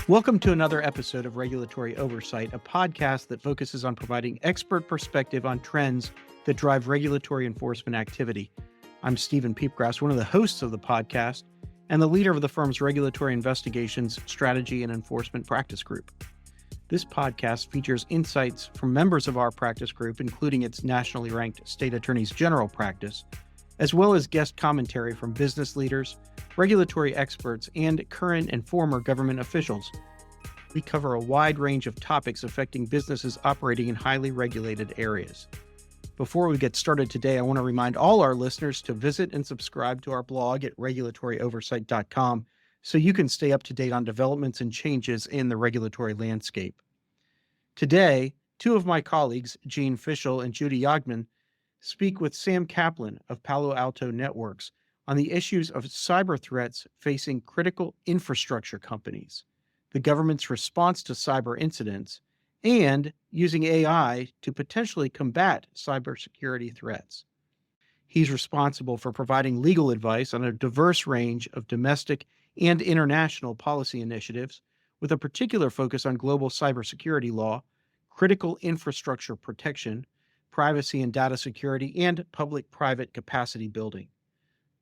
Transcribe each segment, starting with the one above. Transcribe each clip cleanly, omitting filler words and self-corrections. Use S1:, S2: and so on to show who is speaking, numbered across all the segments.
S1: Welcome to another episode of Regulatory Oversight, a podcast that focuses on providing expert perspective on trends that drive regulatory enforcement activity. I'm Stephen Peepgrass, one of the hosts of the podcast and the leader of the firm's Regulatory Investigations Strategy and Enforcement Practice Group. This podcast features insights from members of our practice group, including its nationally ranked State Attorneys General practice, as well as guest commentary from business leaders, regulatory experts, and current and former government officials. We cover a wide range of topics affecting businesses operating in highly regulated areas. Before we get started today, I want to remind all our listeners to visit and subscribe to our blog at regulatoryoversight.com so you can stay up to date on developments and changes in the regulatory landscape. Today, two of my colleagues, Jean Fishel and Judy Jagdmann, speak with Sam Kaplan of Palo Alto Networks on the issues of cyber threats facing critical infrastructure companies, the government's response to cyber incidents, and using AI to potentially combat cybersecurity threats. He's responsible for providing legal advice on a diverse range of domestic and international policy initiatives, with a particular focus on global cybersecurity law, critical infrastructure protection, privacy and data security, and public-private capacity building.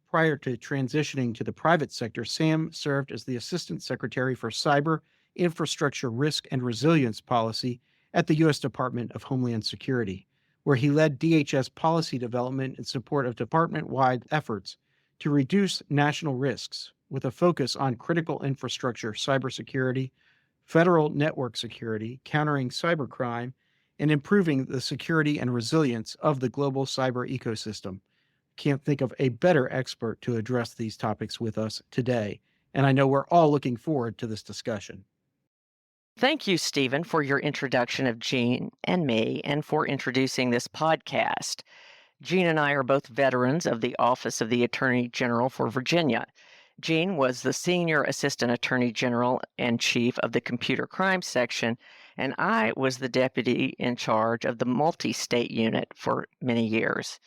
S1: Prior to transitioning to the private sector, Sam served as the Assistant Secretary for Cyber, Infrastructure Risk and Resilience Policy at the U.S. Department of Homeland Security, where he led DHS policy development in support of department-wide efforts to reduce national risks, with a focus on critical infrastructure cybersecurity, federal network security, countering cybercrime, and improving the security and resilience of the global cyber ecosystem. Can't think of a better expert to address these topics with us today, and I know we're all looking forward to this discussion.
S2: Thank you, Stephen, for your introduction of Jean and me and for introducing this podcast. Jean and I are both veterans of the Office of the Attorney General for Virginia. Jean was the Senior Assistant Attorney General and Chief of the Computer Crime Section, and I was the Deputy in charge of the Multi-State Unit for many years.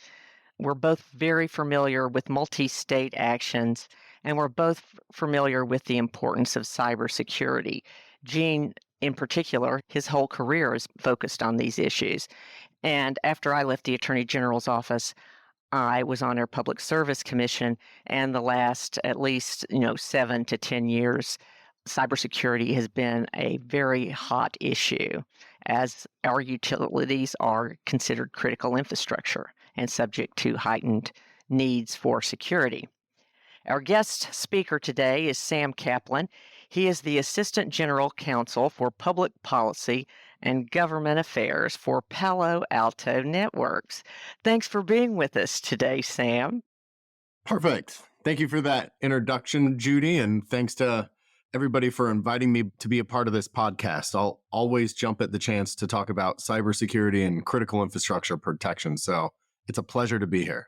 S2: We're both very familiar with multi-state actions, and we're both familiar with the importance of cybersecurity. Jean, in particular, his whole career is focused on these issues. And after I left the Attorney General's office, I was on our Public Service Commission, and the last at least 7 to 10 years, cybersecurity has been a very hot issue, as our utilities are considered critical infrastructure and subject to heightened needs for security. Our guest speaker today is Sam Kaplan. He is the Assistant General Counsel for Public Policy and Government Affairs for Palo Alto Networks. Thanks for being with us today, Sam.
S3: Perfect. Thank you for that introduction, Judy, and thanks to everybody for inviting me to be a part of this podcast. I'll always jump at the chance to talk about cybersecurity and critical infrastructure protection, so it's a pleasure to be here.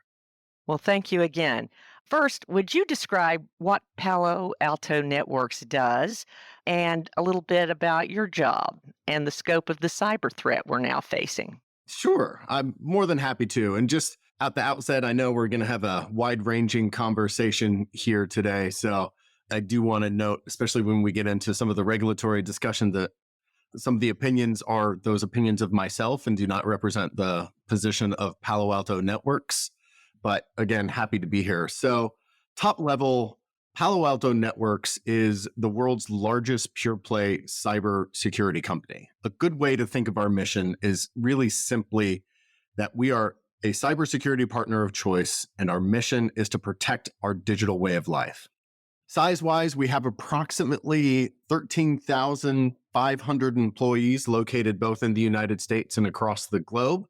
S2: Well, thank you again. First, would you describe what Palo Alto Networks does and a little bit about your job and the scope of the cyber threat we're now facing?
S3: Sure. I'm more than happy to. And just at the outset, I know we're going to have a wide-ranging conversation here today. So I do want to note, especially when we get into some of the regulatory discussion, that some of the opinions are those opinions of myself and do not represent the position of Palo Alto Networks. But again, happy to be here. So top level, Palo Alto Networks is the world's largest pure play cybersecurity company. A good way to think of our mission is really simply that we are a cybersecurity partner of choice, and our mission is to protect our digital way of life. Size-wise, we have approximately 13,500 employees located both in the United States and across the globe,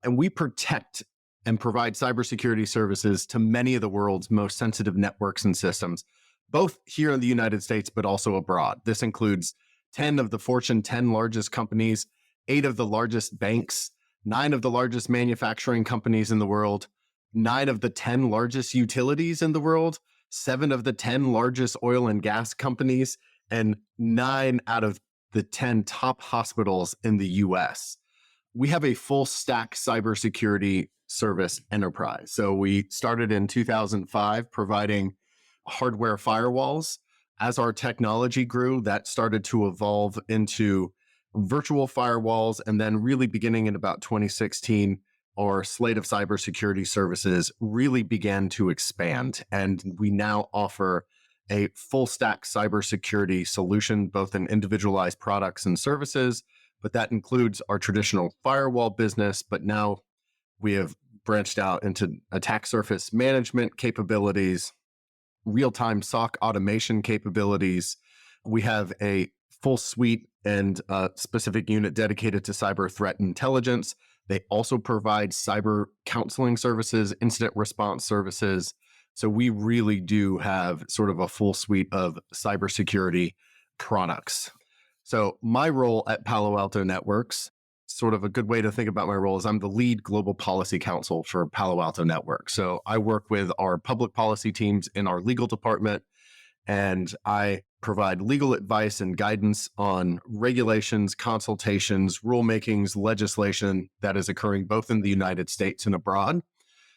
S3: and we protect and provide cybersecurity services to many of the world's most sensitive networks and systems, both here in the United States, but also abroad. This includes 10 of the Fortune 10 largest companies, 8 of the largest banks, 9 of the largest manufacturing companies in the world, 9 of the 10 largest utilities in the world, 7 of the 10 largest oil and gas companies, and 9 out of the 10 top hospitals in the US. We have a full stack cybersecurity service enterprise. So we started in 2005 providing hardware firewalls As our technology grew, that started to evolve into virtual firewalls. And then really beginning in about 2016, our slate of cybersecurity services really began to expand. And we now offer a full stack cybersecurity solution, both in individualized products and services, but that includes our traditional firewall business. But now we have branched out into attack surface management capabilities, real-time SOC automation capabilities. We have a full suite and a specific unit dedicated to cyber threat intelligence. They also provide cyber counseling services, incident response services. So we really do have sort of a full suite of cybersecurity products. So my role at Palo Alto Networks, sort of a good way to think about my role is I'm the lead global policy counsel for Palo Alto Networks. So I work with our public policy teams in our legal department, and I provide legal advice and guidance on regulations, consultations, rulemakings, legislation that is occurring both in the United States and abroad.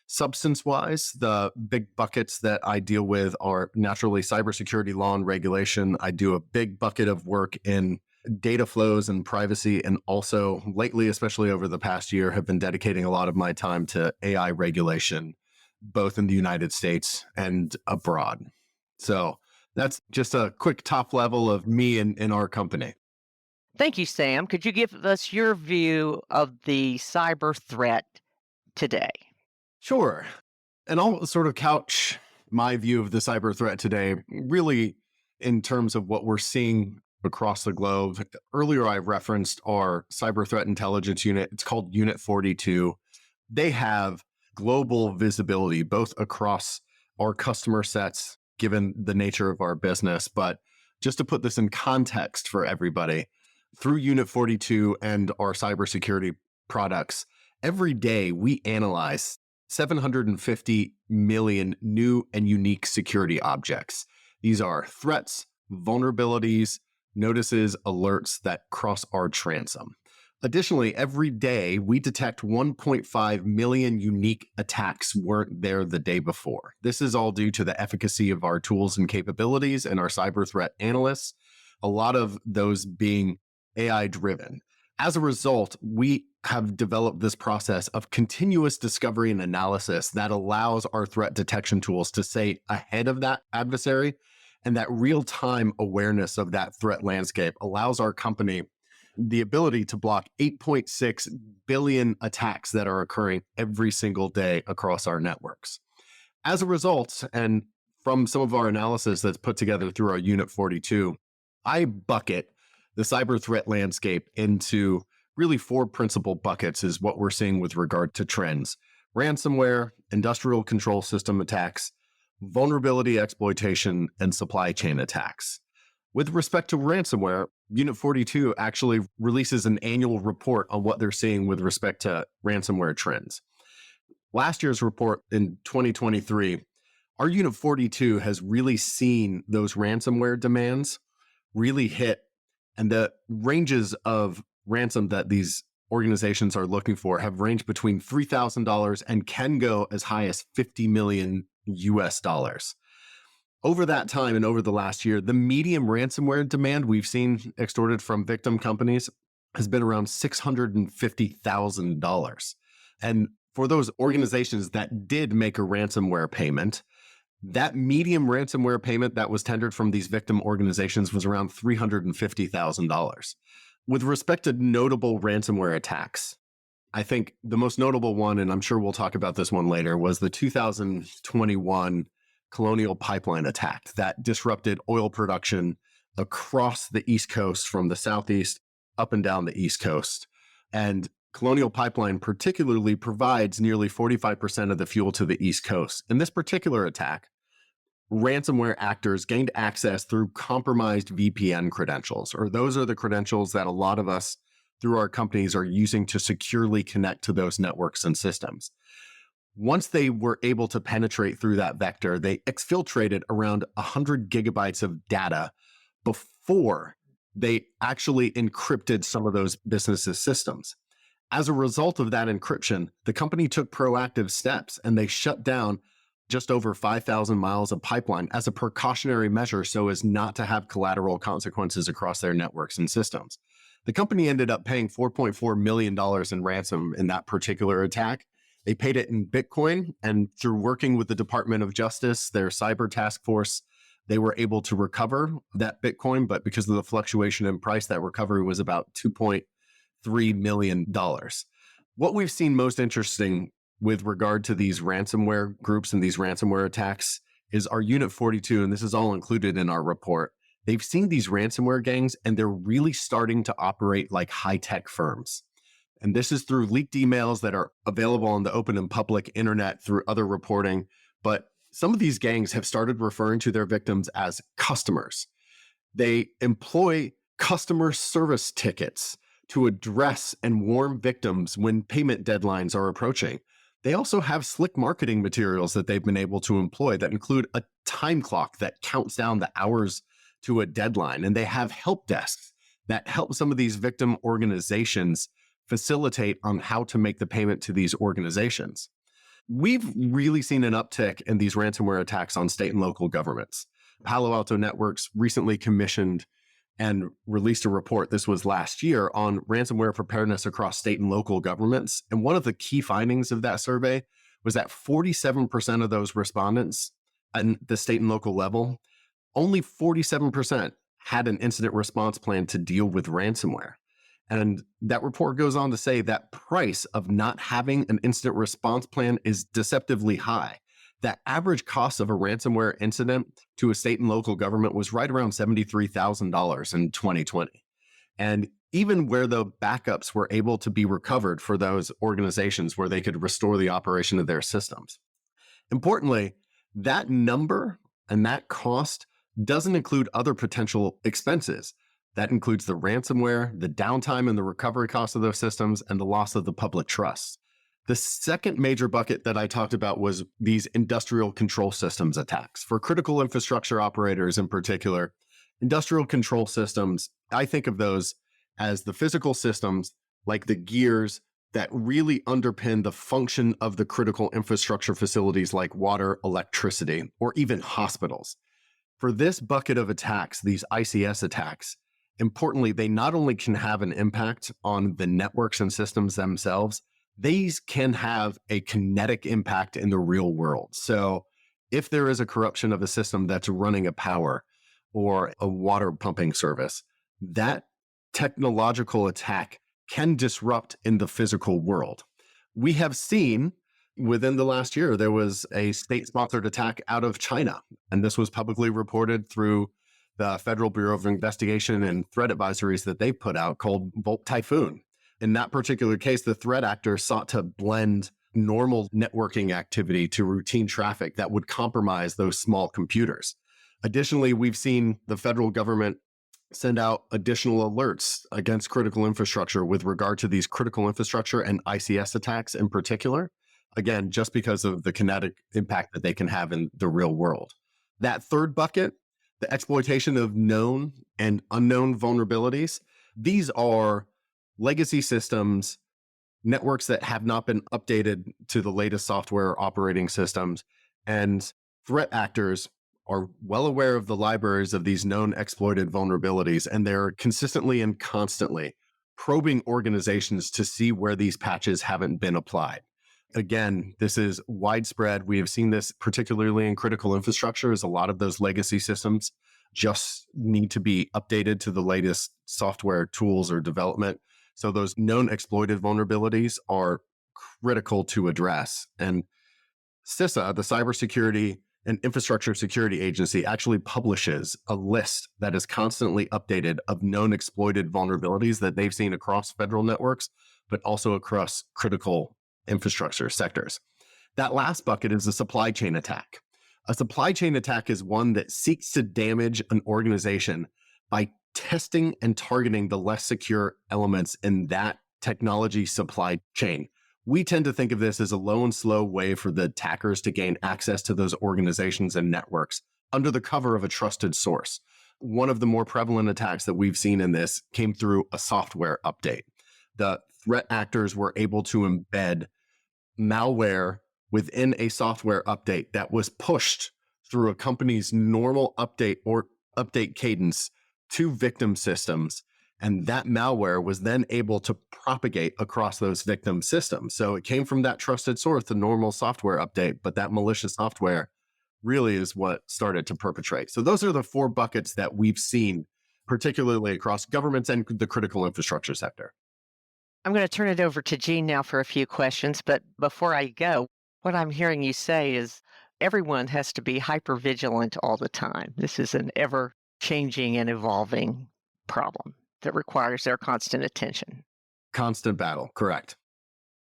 S3: Substance-wise, the big buckets that I deal with are naturally cybersecurity law and regulation. I do a big bucket of work in data flows and privacy, and also lately, especially over the past year, have been dedicating a lot of my time to AI regulation, both in the United States and abroad. So that's just a quick top level of me and our company.
S2: Thank you, Sam. Could you give us your view of the cyber threat today?
S3: Sure. And I'll sort of couch my view of the cyber threat today, really in terms of what we're seeing across the globe. Earlier, I referenced our cyber threat intelligence unit. It's called Unit 42. They have global visibility, both across our customer sets, given the nature of our business. But just to put this in context for everybody, through Unit 42 and our cybersecurity products, every day we analyze 750 million new and unique security objects. These are threats, vulnerabilities, notices, alerts that cross our transom. Additionally, every day we detect 1.5 million unique attacks weren't there the day before. This is all due to the efficacy of our tools and capabilities and our cyber threat analysts, a lot of those being AI driven. As a result, we have developed this process of continuous discovery and analysis that allows our threat detection tools to stay ahead of that adversary, and that real-time awareness of that threat landscape allows our company the ability to block 8.6 billion attacks that are occurring every single day across our networks. As a result, and from some of our analysis that's put together through our Unit 42, I bucket the cyber threat landscape into really four principal buckets is what we're seeing with regard to trends: ransomware, industrial control system attacks, vulnerability exploitation, and supply chain attacks. With respect to ransomware, Unit 42 actually releases an annual report on what they're seeing with respect to ransomware trends. Last year's report in 2023, our Unit 42 has really seen those ransomware demands really hit, and the ranges of ransom that these organizations are looking for have ranged between $3,000 and can go as high as 50 million US dollars. Over that time and over the last year, the median ransomware demand we've seen extorted from victim companies has been around $650,000. And for those organizations that did make a ransomware payment, that median ransomware payment that was tendered from these victim organizations was around $350,000. With respect to notable ransomware attacks, I think the most notable one, and I'm sure we'll talk about this one later, was the 2021 Colonial Pipeline attack that disrupted oil production across the East Coast from the Southeast up and down the East Coast. And Colonial Pipeline particularly provides nearly 45% of the fuel to the East Coast. In this particular attack, ransomware actors gained access through compromised VPN credentials, or those are the credentials that a lot of us through our companies are using to securely connect to those networks and systems. Once they were able to penetrate through that vector, they exfiltrated around 100 gigabytes of data before they actually encrypted some of those businesses' systems. As a result of that encryption, the company took proactive steps and they shut down just over 5,000 miles of pipeline as a precautionary measure so as not to have collateral consequences across their networks and systems. The company ended up paying $4.4 million in ransom in that particular attack. They paid it in Bitcoin, and through working with the Department of Justice, their cyber task force, they were able to recover that Bitcoin, but because of the fluctuation in price, that recovery was about $2.3 million. What we've seen most interesting with regard to these ransomware groups and these ransomware attacks is our Unit 42, and this is all included in our report. They've seen these ransomware gangs, and they're really starting to operate like high-tech firms. And this is through leaked emails that are available on the open and public internet through other reporting. But some of these gangs have started referring to their victims as customers. They employ customer service tickets to address and warn victims when payment deadlines are approaching. They also have slick marketing materials that they've been able to employ that include a time clock that counts down the hours to a deadline. And they have help desks that help some of these victim organizations facilitate on how to make the payment to these organizations. We've really seen an uptick in these ransomware attacks on state and local governments. Palo Alto Networks recently commissioned and released a report, this was last year, on ransomware preparedness across state and local governments. And one of the key findings of that survey was that 47% of those respondents at the state and local level, only 47% had an incident response plan to deal with ransomware. And that report goes on to say that price of not having an incident response plan is deceptively high. That average cost of a ransomware incident to a state and local government was right around $73,000 in 2020. And even where the backups were able to be recovered for those organizations where they could restore the operation of their systems. Importantly, that number and that cost doesn't include other potential expenses. That includes the ransomware, the downtime and the recovery costs of those systems, and the loss of the public trust. The second major bucket that I talked about was these industrial control systems attacks. For critical infrastructure operators in particular, industrial control systems, I think of those as the physical systems like the gears that really underpin the function of the critical infrastructure facilities like water, electricity, or even hospitals. For this bucket of attacks, these ICS attacks, importantly, they not only can have an impact on the networks and systems themselves, these can have a kinetic impact in the real world. So if there is a corruption of a system that's running a power or a water pumping service, that technological attack can disrupt in the physical world. We have seen within the last year, there was a state-sponsored attack out of China, and this was publicly reported through the Federal Bureau of Investigation and threat advisories that they put out called Volt Typhoon. In that particular case, the threat actors sought to blend normal networking activity to routine traffic that would compromise those small computers. Additionally, we've seen the federal government send out additional alerts against critical infrastructure with regard to these critical infrastructure and ICS attacks in particular. Again, just because of the kinetic impact that they can have in the real world. That third bucket, the exploitation of known and unknown vulnerabilities, these are legacy systems, networks that have not been updated to the latest software operating systems, and threat actors are well aware of the libraries of these known exploited vulnerabilities, and they're consistently and constantly probing organizations to see where these patches haven't been applied. Again, this is widespread. We have seen this particularly in critical infrastructure, as a lot of those legacy systems just need to be updated to the latest software tools or development. So those known exploited vulnerabilities are critical to address. And CISA, the Cybersecurity and Infrastructure Security Agency, actually publishes a list that is constantly updated of known exploited vulnerabilities that they've seen across federal networks, but also across critical infrastructure sectors. That last bucket is a supply chain attack. A supply chain attack is one that seeks to damage an organization by testing and targeting the less secure elements in that technology supply chain. We tend to think of this as a low and slow way for the attackers to gain access to those organizations and networks under the cover of a trusted source. One of the more prevalent attacks that we've seen in this came through a software update. The threat actors were able to embed malware within a software update that was pushed through a company's normal update or update cadence to victim systems. And that malware was then able to propagate across those victim systems. So it came from that trusted source, the normal software update, but that malicious software really is what started to perpetrate. So those are the four buckets that we've seen, particularly across governments and the critical infrastructure sector.
S2: I'm going to turn it over to Jean now for a few questions. But before I go, what I'm hearing you say is everyone has to be hyper vigilant all the time. This is an ever changing and evolving problem that requires their constant attention.
S3: Constant battle, correct.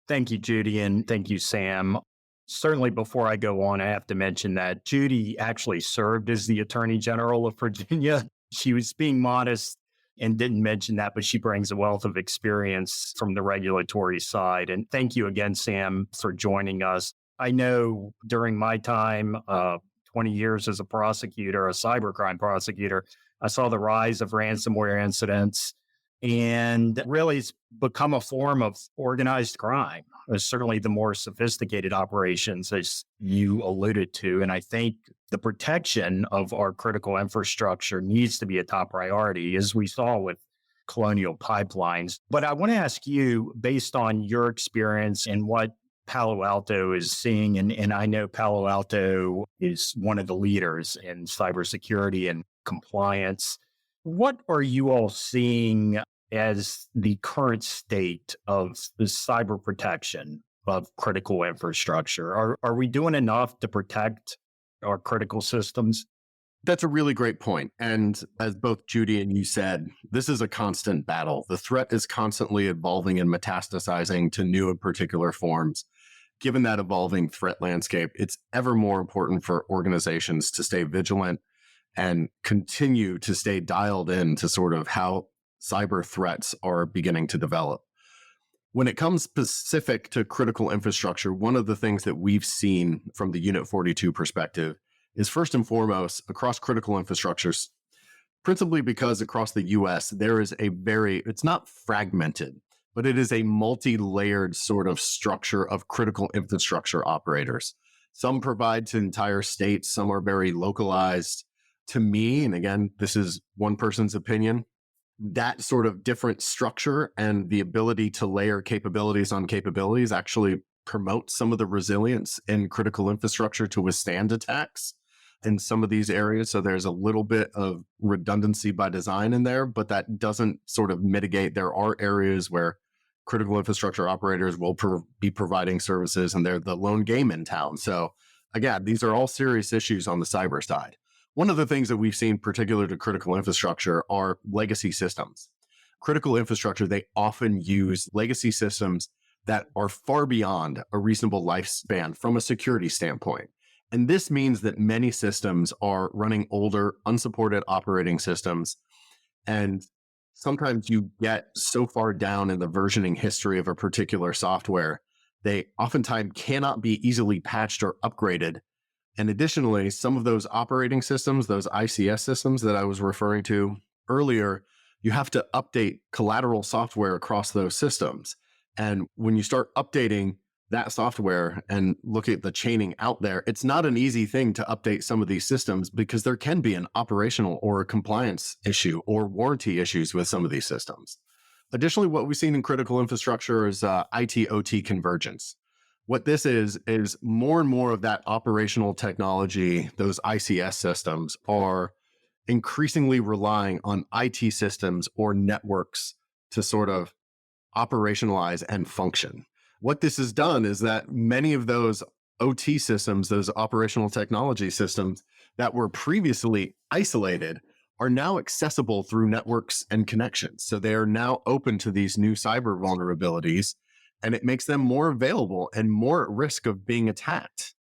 S4: Thank you, Judy, and thank you, Sam. Certainly, before I go on, I have to mention that Judy actually served as the Attorney General of Virginia. She was being modest and didn't mention that, but she brings a wealth of experience from the regulatory side. And thank you again, Sam, for joining us. I know during my time, 20 years as a prosecutor, a cybercrime prosecutor, I saw the rise of ransomware incidents, and really it's become a form of organized crime. Certainly the more sophisticated operations, as you alluded to. And I think the protection of our critical infrastructure needs to be a top priority, as we saw with Colonial Pipelines. But I want to ask you, based on your experience and what Palo Alto is seeing, and I know Palo Alto is one of the leaders in cybersecurity and compliance. What are you all seeing as the current state of the cyber protection of critical infrastructure? Are we doing enough to protect our critical systems?
S3: That's a really great point. And as both Judy and you said, this is a constant battle. The threat is constantly evolving and metastasizing to new and particular forms. Given that evolving threat landscape, it's ever more important for organizations to stay vigilant and continue to stay dialed in to sort of how cyber threats are beginning to develop. When it comes specific to critical infrastructure, one of the things that we've seen from the Unit 42 perspective is first and foremost across critical infrastructures, principally because across the US, there is it's not fragmented, but it is a multi-layered sort of structure of critical infrastructure operators. Some provide to entire states, some are very localized. To me, and again, this is one person's opinion, that sort of different structure and the ability to layer capabilities on capabilities actually promotes some of the resilience in critical infrastructure to withstand attacks in some of these areas. So there's a little bit of redundancy by design in there, but that doesn't sort of mitigate. There are areas where critical infrastructure operators will be providing services and they're the lone game in town. So again, these are all serious issues on the cyber side. One of the things that we've seen particular to critical infrastructure are legacy systems. Critical infrastructure, they often use legacy systems that are far beyond a reasonable lifespan from a security standpoint. And this means that many systems are running older, unsupported operating systems. And sometimes you get so far down in the versioning history of a particular software, they oftentimes cannot be easily patched or upgraded. And additionally, some of those operating systems, those ICS systems that I was referring to earlier, you have to update collateral software across those systems. And when you start updating that software and look at the chaining out there, it's not an easy thing to update some of these systems because there can be an operational or a compliance issue or warranty issues with some of these systems. Additionally, what we've seen in critical infrastructure is IT-OT convergence. What this is more and more of that operational technology, those ICS systems are increasingly relying on IT systems or networks to sort of operationalize and function. What this has done is that many of those OT systems, those operational technology systems that were previously isolated are now accessible through networks and connections. So they are now open to these new cyber vulnerabilities, and it makes them more available and more at risk of being attacked.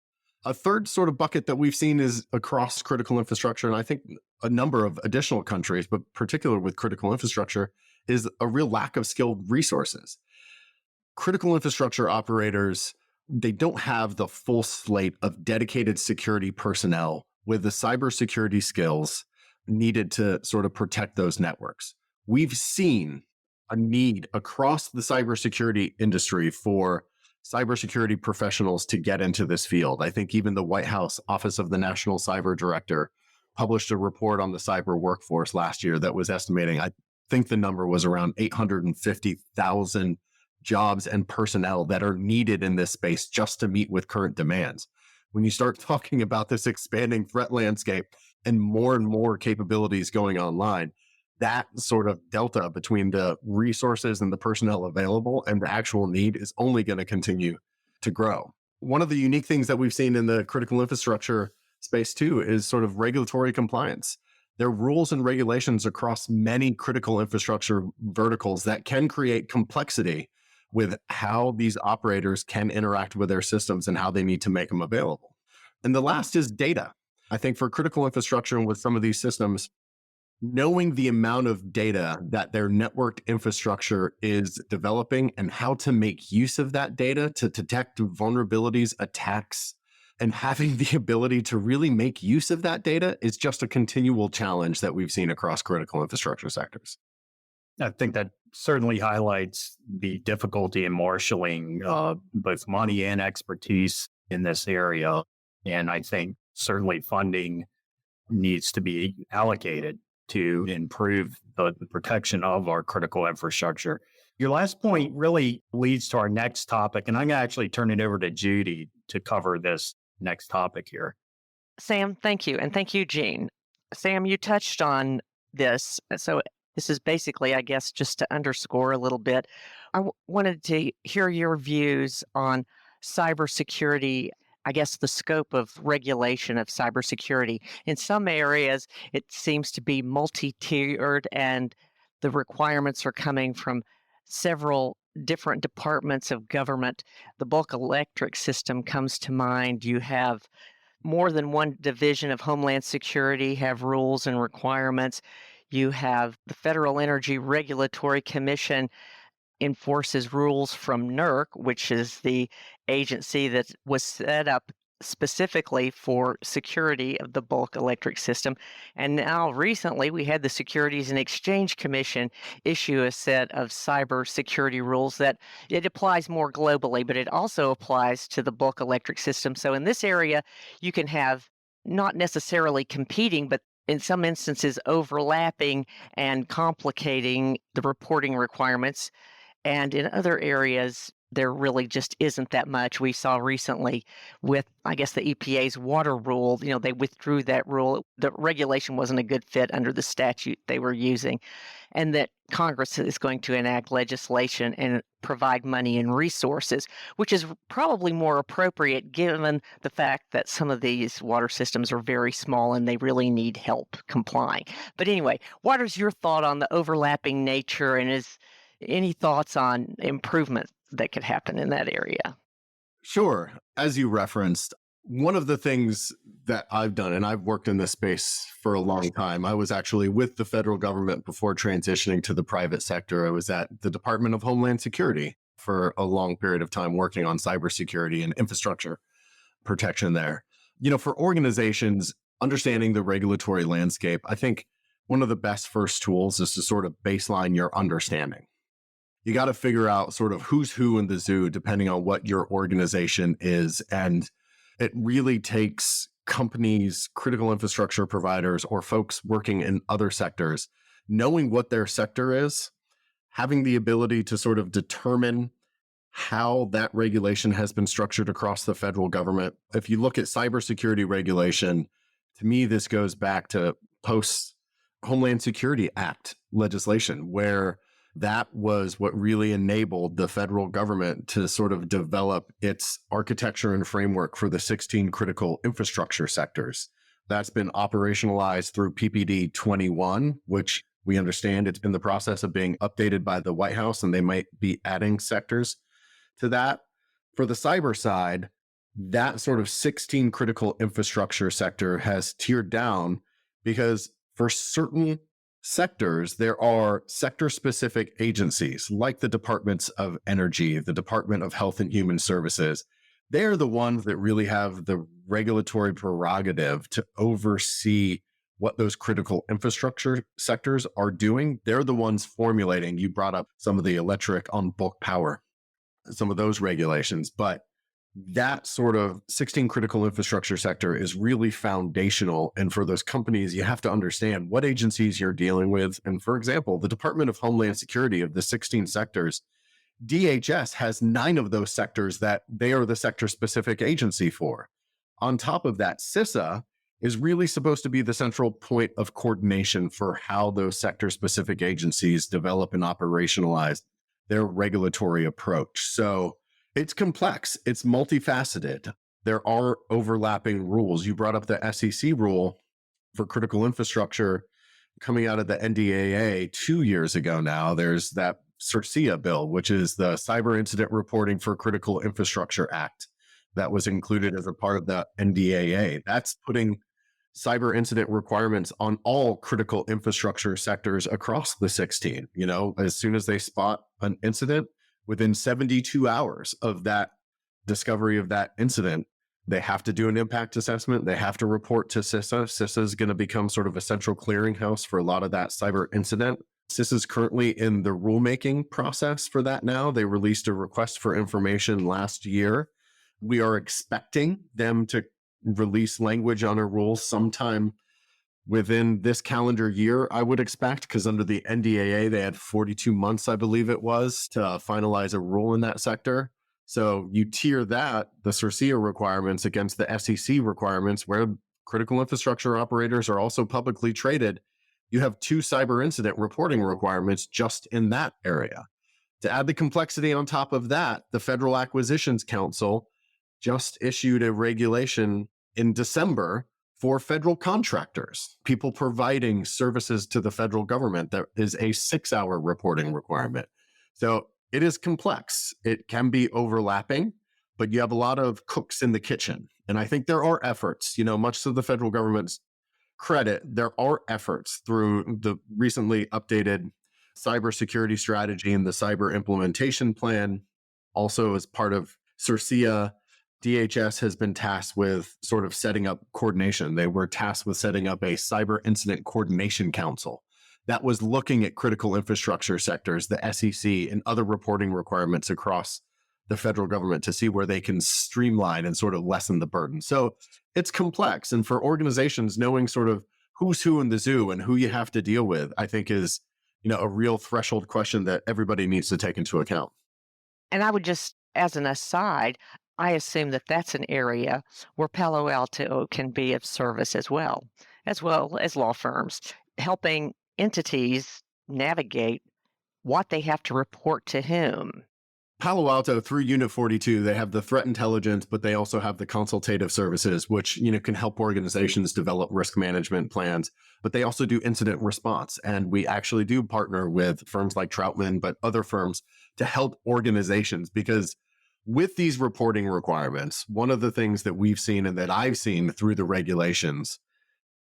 S3: A third sort of bucket that we've seen is across critical infrastructure, and I think a number of additional countries, but particularly with critical infrastructure, is a real lack of skilled resources. Critical infrastructure operators, they don't have the full slate of dedicated security personnel with the cybersecurity skills needed to sort of protect those networks. We've seen a need across the cybersecurity industry for cybersecurity professionals to get into this field. I think even the White House Office of the National Cyber Director published a report on the cyber workforce last year that was estimating, I think the number was around 850,000 jobs and personnel that are needed in this space just to meet with current demands. When you start talking about this expanding threat landscape and more capabilities going online, that sort of delta between the resources and the personnel available and the actual need is only going to continue to grow. One of the unique things that we've seen in the critical infrastructure space too is sort of regulatory compliance. There are rules and regulations across many critical infrastructure verticals that can create complexity with how these operators can interact with their systems and how they need to make them available. And the last is data. I think for critical infrastructure and with some of these systems, knowing the amount of data that their networked infrastructure is developing and how to make use of that data to detect vulnerabilities, attacks, and having the ability to really make use of that data is just a continual challenge that we've seen across critical infrastructure sectors.
S4: I think that certainly highlights the difficulty in marshaling both money and expertise in this area. And I think certainly funding needs to be allocated to improve the protection of our critical infrastructure. Your last point really leads to our next topic, and I'm going to actually turn it over to Judy to cover this next topic here.
S2: Sam, thank you. And thank you, Jean. Sam, you touched on this. So this is basically, I guess, just to underscore a little bit. I wanted to hear your views on cybersecurity, I guess the scope of regulation of cybersecurity. In some areas, it seems to be multi-tiered and the requirements are coming from several different departments of government. The bulk electric system comes to mind. You have more than one division of Homeland Security have rules and requirements. You have the Federal Energy Regulatory Commission enforces rules from NERC, which is the agency that was set up specifically for security of the bulk electric system. And now recently we had the Securities and Exchange Commission issue a set of cybersecurity rules that it applies more globally, but it also applies to the bulk electric system. So in this area, you can have not necessarily competing, but in some instances overlapping and complicating the reporting requirements. And in other areas, there really just isn't that much. We saw recently with, I guess, the EPA's water rule, they withdrew that rule. The regulation wasn't a good fit under the statute they were using. And that Congress is going to enact legislation and provide money and resources, which is probably more appropriate given the fact that some of these water systems are very small and they really need help complying. But anyway, what is your thought on the overlapping nature, and is any thoughts on improvement that could happen in that area?
S3: Sure. As you referenced, one of the things that I've done, and I've worked in this space for a long time, I was actually with the federal government before transitioning to the private sector. I was at the Department of Homeland Security for a long period of time working on cybersecurity and infrastructure protection there. For organizations, understanding the regulatory landscape, I think one of the best first tools is to sort of baseline your understanding. You got to figure out sort of who's who in the zoo, depending on what your organization is. And it really takes companies, critical infrastructure providers, or folks working in other sectors, knowing what their sector is, having the ability to sort of determine how that regulation has been structured across the federal government. If you look at cybersecurity regulation, to me, this goes back to post Homeland Security Act legislation, where that was what really enabled the federal government to sort of develop its architecture and framework for the 16 critical infrastructure sectors. That's been operationalized through PPD 21, which we understand it's in the process of being updated by the White House, and they might be adding sectors to that. For the cyber side, that sort of 16 critical infrastructure sector has tiered down because for certain sectors, there are sector-specific agencies like the Departments of Energy, the Department of Health and Human Services. They're the ones that really have the regulatory prerogative to oversee what those critical infrastructure sectors are doing. They're the ones formulating. You brought up some of the electric on bulk power. some of those regulations. But that sort of 16 critical infrastructure sector is really foundational. And for those companies, you have to understand what agencies you're dealing with. And for example, the Department of Homeland Security, of the 16 sectors, DHS has 9 of those sectors that they are the sector specific agency for. On top of that, CISA is really supposed to be the central point of coordination for how those sector specific agencies develop and operationalize their regulatory approach. So it's complex, it's multifaceted. There are overlapping rules. You brought up the SEC rule for critical infrastructure coming out of the NDAA 2 years ago now. There's that CERCIA bill, which is the Cyber Incident Reporting for Critical Infrastructure Act that was included as a part of the NDAA. That's putting cyber incident requirements on all critical infrastructure sectors across the 16. You know, as soon as they spot an incident, within 72 hours of that discovery of that incident, they have to do an impact assessment. They have to report to CISA. CISA is going to become sort of a central clearinghouse for a lot of that cyber incident. CISA is currently in the rulemaking process for that now. They released a request for information last year. We are expecting them to release language on a rule sometime within this calendar year, I would expect, because under the NDAA, they had 42 months, I believe it was, to finalize a rule in that sector. So you tier that, the CERCIA requirements, against the SEC requirements, where critical infrastructure operators are also publicly traded. You have 2 cyber incident reporting requirements just in that area. To add the complexity on top of that, the Federal Acquisitions Council just issued a regulation in December for federal contractors, people providing services to the federal government. There is a 6-hour reporting requirement. So it is complex. It can be overlapping, but you have a lot of cooks in the kitchen. And I think there are efforts, you know, much to the federal government's credit, there are efforts through the recently updated cybersecurity strategy and the cyber implementation plan. Also, as part of CERCIA, DHS has been tasked with sort of setting up coordination. They were tasked with setting up a cyber incident coordination council that was looking at critical infrastructure sectors, the SEC, and other reporting requirements across the federal government to see where they can streamline and sort of lessen the burden. So it's complex. And for organizations, knowing sort of who's who in the zoo and who you have to deal with, I think is, you know, a real threshold question that everybody needs to take into account.
S2: And I would just, as an aside, I assume that that's an area where Palo Alto can be of service as well as law firms, helping entities navigate what they have to report to whom.
S3: Palo Alto, through Unit 42, they have the threat intelligence, but they also have the consultative services, which, you know, can help organizations develop risk management plans. But they also do incident response. And we actually do partner with firms like Troutman, but other firms to help organizations, because with these reporting requirements, one of the things that we've seen and that I've seen through the regulations,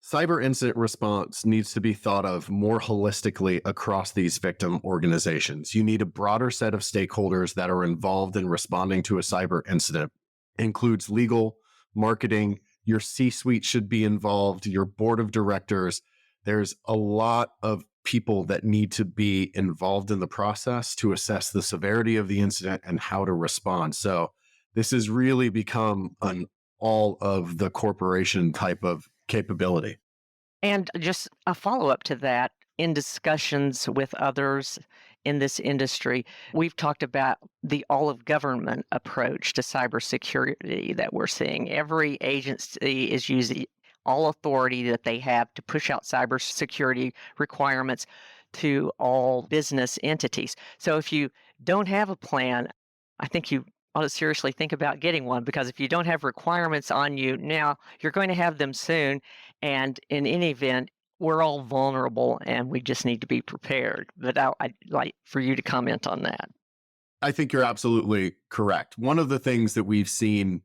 S3: cyber incident response needs to be thought of more holistically across these victim organizations. You need a broader set of stakeholders that are involved in responding to a cyber incident. It includes legal, marketing, your C-suite should be involved, your board of directors. There's a lot of people that need to be involved in the process to assess the severity of the incident and how to respond. So this has really become an all of the corporation type of capability.
S2: And just a follow-up to that, in discussions with others in this industry, we've talked about the all-of-government approach to cybersecurity that we're seeing. Every agency is using all authority that they have to push out cybersecurity requirements to all business entities. So if you don't have a plan, I think you ought to seriously think about getting one, because if you don't have requirements on you now, you're going to have them soon. And in any event, we're all vulnerable and we just need to be prepared. But I'd like for you to comment on that.
S3: I think you're absolutely correct. One of the things that we've seen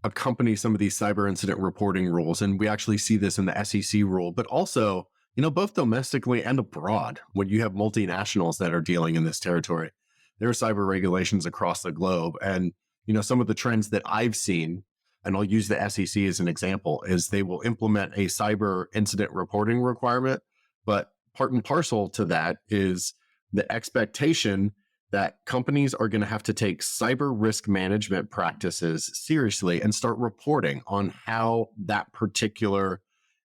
S3: accompany some of these cyber incident reporting rules, and we actually see this in the SEC rule, but also, you know, both domestically and abroad, when you have multinationals that are dealing in this territory, there are cyber regulations across the globe. And, you know, some of the trends that I've seen, and I'll use the SEC as an example, is they will implement a cyber incident reporting requirement, but part and parcel to that is the expectation that companies are going to have to take cyber risk management practices seriously and start reporting on how that particular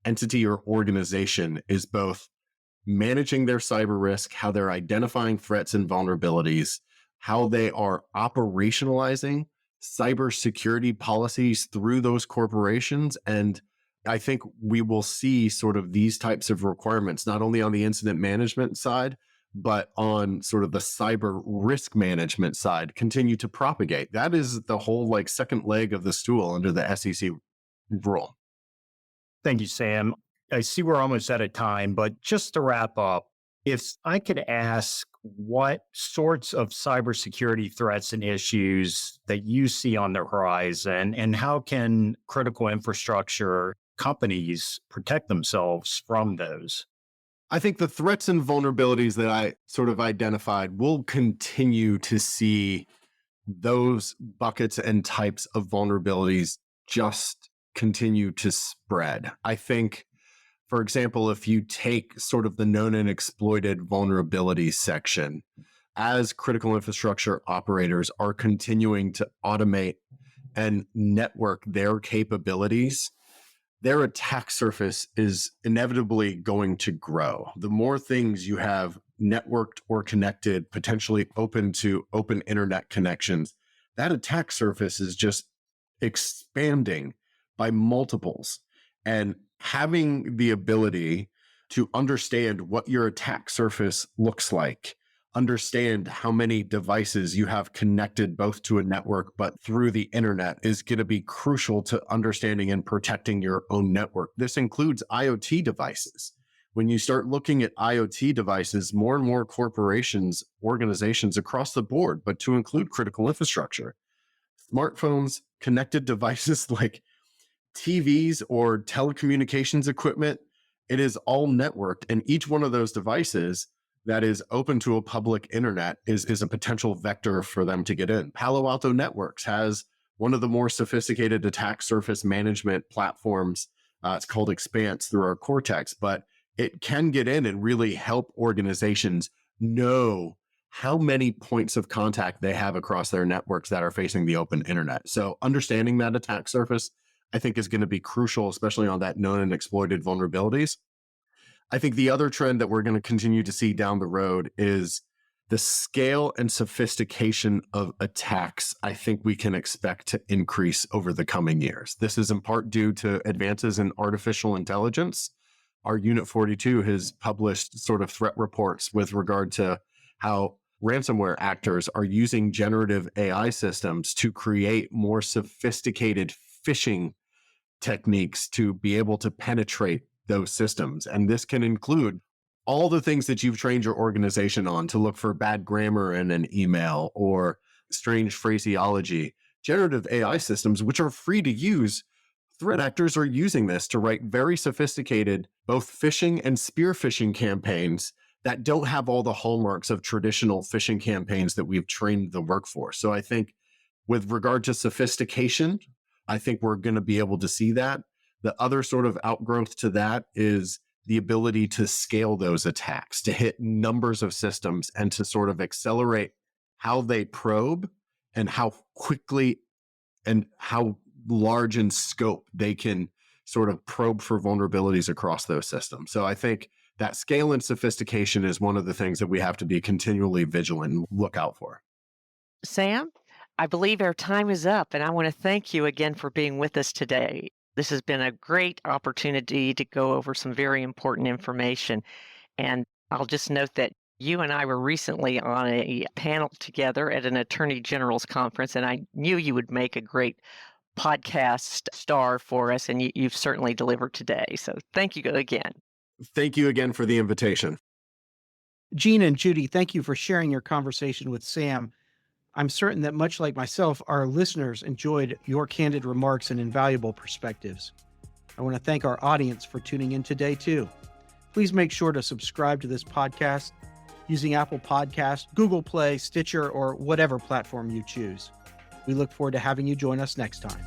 S3: entity or organization is both managing their cyber risk, how they're identifying threats and vulnerabilities, how they are operationalizing cybersecurity policies through those corporations. And I think we will see sort of these types of requirements, not only on the incident management side, but on sort of the cyber risk management side, continue to propagate. That is the whole like second leg of the stool under the SEC rule.
S4: Thank you, Sam. I see we're almost out of time, but just to wrap up, if I could ask what sorts of cybersecurity threats and issues that you see on the horizon, and how can critical infrastructure companies protect themselves from those?
S3: I think the threats and vulnerabilities that I sort of identified will continue to see those buckets and types of vulnerabilities just continue to spread. I think, for example, if you take sort of the known and exploited vulnerabilities section, as critical infrastructure operators are continuing to automate and network their capabilities, their attack surface is inevitably going to grow. The more things you have networked or connected, potentially open to open internet connections, that attack surface is just expanding by multiples. And having the ability to understand what your attack surface looks like, understand how many devices you have connected both to a network but through the internet is going to be crucial to understanding and protecting your own network. This includes IoT devices. When you start looking at IoT devices, more and more corporations, organizations across the board, but to include critical infrastructure, smartphones, connected devices like TVs or telecommunications equipment, it is all networked. And each one of those devices that is open to a public internet is a potential vector for them to get in. Palo Alto Networks has one of the more sophisticated attack surface management platforms. It's called Expanse through our Cortex, but it can get in and really help organizations know how many points of contact they have across their networks that are facing the open internet. So understanding that attack surface, I think, is going to be crucial, especially on that known and exploited vulnerabilities. I think the other trend that we're going to continue to see down the road is the scale and sophistication of attacks. I think we can expect to increase over the coming years. This is in part due to advances in artificial intelligence. Our Unit 42 has published sort of threat reports with regard to how ransomware actors are using generative AI systems to create more sophisticated phishing techniques to be able to penetrate those systems. And this can include all the things that you've trained your organization on to look for bad grammar in an email or strange phraseology. Generative AI systems, which are free to use, threat actors are using this to write very sophisticated, both phishing and spear phishing campaigns that don't have all the hallmarks of traditional phishing campaigns that we've trained the workforce. So I think with regard to sophistication, I think we're going to be able to see that. The other sort of outgrowth to that is the ability to scale those attacks, to hit numbers of systems and to sort of accelerate how they probe and how quickly and how large in scope they can sort of probe for vulnerabilities across those systems. So I think that scale and sophistication is one of the things that we have to be continually vigilant and look out for.
S2: Sam, I believe our time is up, and I want to thank you again for being with us today. This has been a great opportunity to go over some very important information. And I'll just note that you and I were recently on a panel together at an Attorney General's conference, and I knew you would make a great podcast star for us, and you've certainly delivered today. So thank you again.
S3: Thank you again for the invitation.
S1: Gene and Judy, thank you for sharing your conversation with Sam. I'm certain that much like myself, our listeners enjoyed your candid remarks and invaluable perspectives. I want to thank our audience for tuning in today, too. Please make sure to subscribe to this podcast using Apple Podcasts, Google Play, Stitcher, or whatever platform you choose. We look forward to having you join us next time.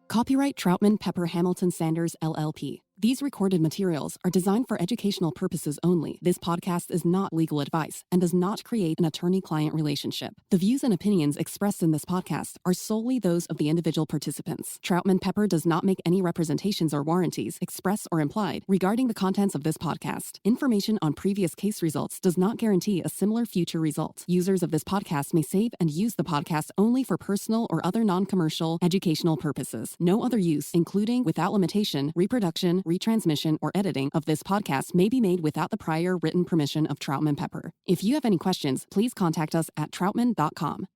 S5: Copyright Troutman Pepper Hamilton Sanders, LLP. These recorded materials are designed for educational purposes only. This podcast is not legal advice and does not create an attorney-client relationship. The views and opinions expressed in this podcast are solely those of the individual participants. Troutman Pepper does not make any representations or warranties, express or implied, regarding the contents of this podcast. Information on previous case results does not guarantee a similar future result. Users of this podcast may save and use the podcast only for personal or other non-commercial educational purposes. No other use, including without limitation, reproduction, retransmission, or editing of this podcast may be made without the prior written permission of Troutman Pepper. If you have any questions, please contact us at troutman.com.